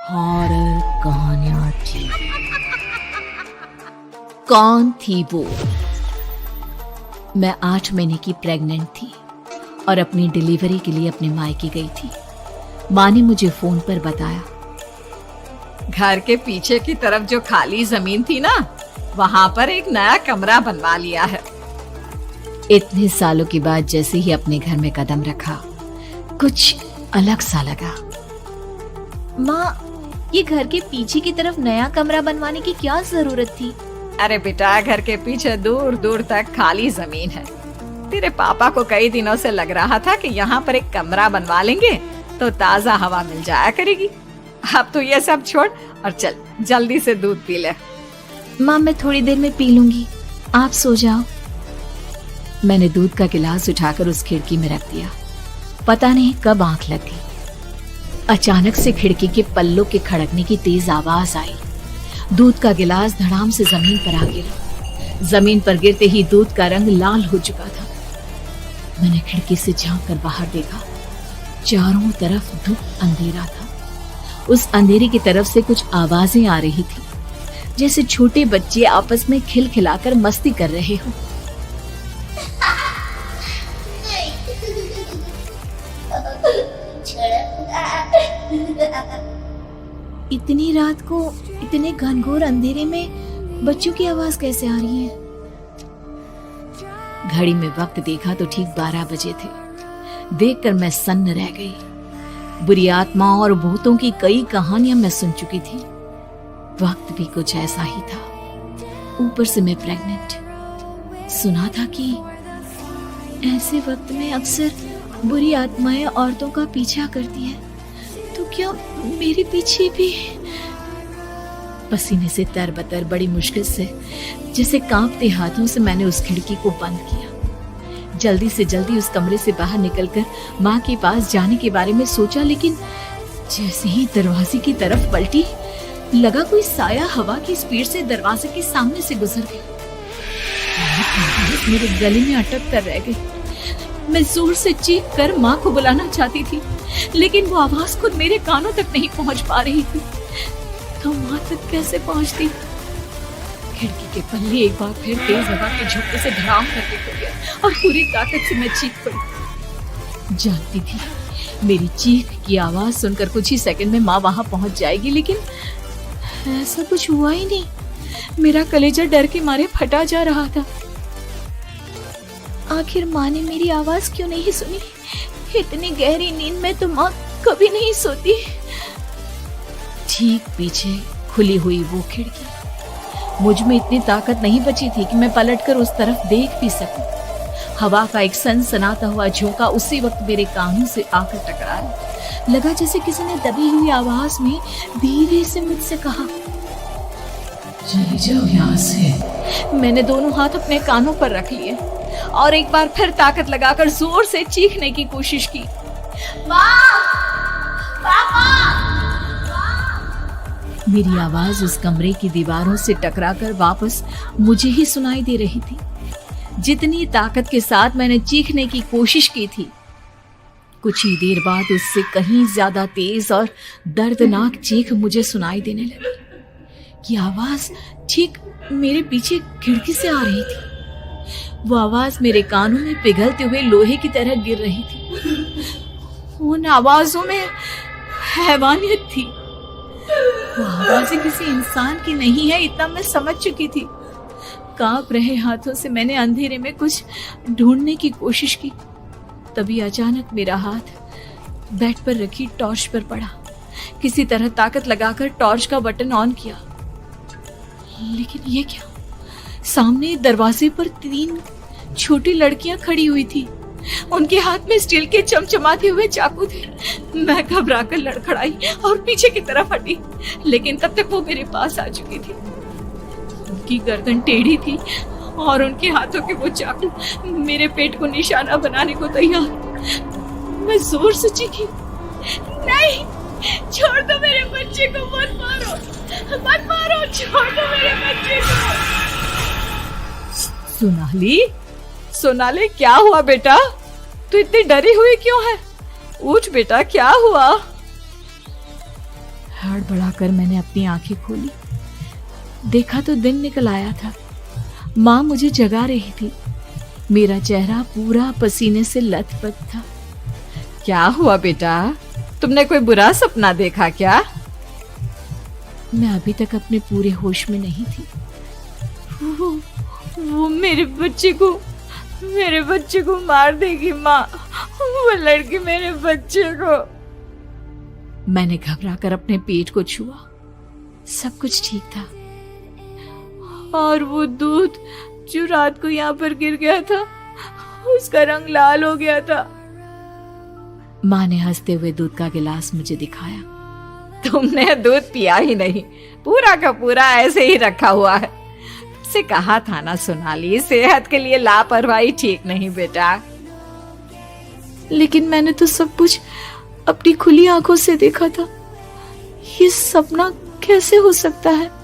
Horror कहानियां थी। कौन थी वो? मैं 8 महीने की प्रेग्नेंट थी और अपनी डिलीवरी के लिए अपने मायके गई थी। माँ ने मुझे फोन पर बताया, घर के पीछे की तरफ जो खाली जमीन थी ना, वहाँ पर एक नया कमरा बनवा लिया है। इतने सालों के बाद जैसे ही अपने घर में कदम रखा, कुछ अलग सा लगा। माँ, ये घर के पीछे की तरफ नया कमरा बनवाने की क्या जरूरत थी? अरे बेटा, घर के पीछे दूर दूर तक खाली जमीन है। तेरे पापा को कई दिनों से लग रहा था कि यहाँ पर एक कमरा बनवा लेंगे तो ताजा हवा मिल जाया करेगी। अब तो ये सब छोड़ और चल जल्दी से दूध पी ले। माँ, मैं थोड़ी देर में पी लूंगी, आप सो जाओ। मैंने दूध का गिलास उठाकर उस खिड़की में रख दिया। पता नहीं कब आंख लग गई। अचानक से खिड़की के पल्लों के खड़कने की तेज आवाज आई। दूध का गिलास धड़ाम से जमीन पर आ गिरा। जमीन पर गिरते ही दूध का रंग लाल हो चुका था। मैंने खिड़की से झांक कर बाहर देखा। चारों तरफ धूप अंधेरा था। उस अंधेरे की तरफ से कुछ आवाजें आ रही थी, जैसे छोटे बच्चे आपस में खिलखिलाकर मस्ती कर रहे हो। इतनी रात को इतने घनघोर अंधेरे में बच्चों की आवाज कैसे आ रही है? घड़ी में वक्त देखा तो ठीक 12 बजे थे। देखकर मैं सन्न रह गई। बुरी आत्माओं और भूतों की कई कहानियां मैं सुन चुकी थी। वक्त भी कुछ ऐसा ही था। ऊपर से मैं प्रेग्नेंट। सुना था कि ऐसे वक्त में अक्सर बुरी आत्माएं औरतों का पीछा करती है, तो क्या मेरे पीछे भी? पसीने से तरबतर बड़ी मुश्किल से, जैसे कांपते हाथों से मैंने उस खिड़की को बंद किया। जल्दी से जल्दी उस कमरे से बाहर निकलकर माँ के पास जाने के बारे में सोचा, लेकिन जैसे ही दरवाजे की तरफ पलटी, लगा कोई साया हवा की स्पीड से दरवाजे के सामने से गुजर गई। मेरे गले में अटक कर रह गई। मैं जोर से चीख कर माँ को बुलाना चाहती थी, लेकिन वो आवाज खुद मेरे कानों तक नहीं पहुंच पा रही थी। तो माँ तक कैसे पहुंचती? खिड़की के पल्ले एक बार फिर तेज हवा के झोंके से धड़ाम करके खुल गया और पूरी ताकत से मैं चीख पड़ी। जानती थी मेरी चीख की आवाज सुनकर कुछ ही सेकंड में माँ वहां पहुंच जाएगी, लेकिन ऐसा कुछ हुआ ही नहीं। मेरा कलेजा डर के मारे फटा जा रहा था। आखिर माँ ने मेरी आवाज क्यों नहीं सुनी? इतनी गहरी नींद में तो माँ कभी नहीं सोती। ठीक पीछे खुली हुई वो खिड़की। मुझ में इतनी ताकत नहीं बची थी कि मैं पलटकर उस तरफ देख भी सकूं। हवा का एक सनसनाता हुआ झोंका उसी वक्त मेरे कानों से आकर टकराया। लगा जैसे किसी ने दबी हुई आवाज में धीरे से मुझसे कहा, चली जाओ यहाँ से। मैंने दोनों हाथ अपने कानों पर रख लिए और एक बार फिर ताकत लगाकर जोर से चीखने की कोशिश की। मेरी आवाज उस कमरे की दीवारों से टकराकर वापस मुझे ही सुनाई दे रही थी। जितनी ताकत के साथ मैंने चीखने की कोशिश की थी, कुछ ही देर बाद उससे कहीं ज्यादा तेज और दर्दनाक चीख मुझे सुनाई देने लगी। कि आवाज ठीक मेरे पीछे खिड़की से आ रही थी। वो आवाज मेरे कानों में पिघलते हुए लोहे की तरह गिर रही थी। उन आवाजों में हैवानियत थी। वो आवाजें किसी इंसान की नहीं है, इतना मैं समझ चुकी थी। कांप रहे हाथों से मैंने अंधेरे में कुछ ढूंढने की कोशिश की। तभी अचानक मेरा हाथ बेड पर रखी टॉर्च पर पड़ा। किसी तरह ताकत लगाकर टॉर्च का बटन ऑन किया, लेकिन ये क्या? सामने दरवाजे पर 3 छोटी लड़कियां खड़ी हुई थी। उनके हाथ में स्टील के चमचमाते हुए चाकू थे। मैं घबराकर लड़खड़ाई और पीछे की तरफ हटी, लेकिन तब तक वो मेरे पास आ चुकी थी। उनकी गर्दन टेढ़ी थी और उनके हाथों के वो चाकू मेरे पेट को निशाना बनाने को तैयार। मैं जोर से चीखी, नहीं, छोड़ दो मेरे बच्चे को, मत मारो, मत मारो, छोड़ दो मेरे बच्चे को। सोनाली, क्या हुआ बेटा? तू इतनी डरी हुई क्यों है? उठ बेटा, क्या हुआ? हड़बड़ाकर मैंने अपनी आंखें खोली। देखा तो दिन निकल आया था। माँ मुझे जगा रही थी। मेरा चेहरा पूरा पसीने से लथपथ था। क्या हुआ बेटा, तुमने कोई बुरा सपना देखा क्या? मैं अभी तक अपने पूरे होश में नहीं थी। वो मेरे बच्चे को मार देगी माँ। वो लड़की मेरे बच्चे को। मैंने घबराकर अपने पेट को छुआ। सब कुछ ठीक था। और वो दूध जो रात को यहाँ पर गिर गया था, उसका रंग लाल हो गया था। माँ ने हंसते हुए दूध का गिलास मुझे दिखाया। तुमने दूध पिया ही नहीं, पूरा का पूरा ऐसे ही रखा हुआ है। तुमसे कहा था ना सोनाली, सेहत के लिए लापरवाही ठीक नहीं बेटा। लेकिन मैंने तो सब कुछ अपनी खुली आंखों से देखा था। ये सपना कैसे हो सकता है?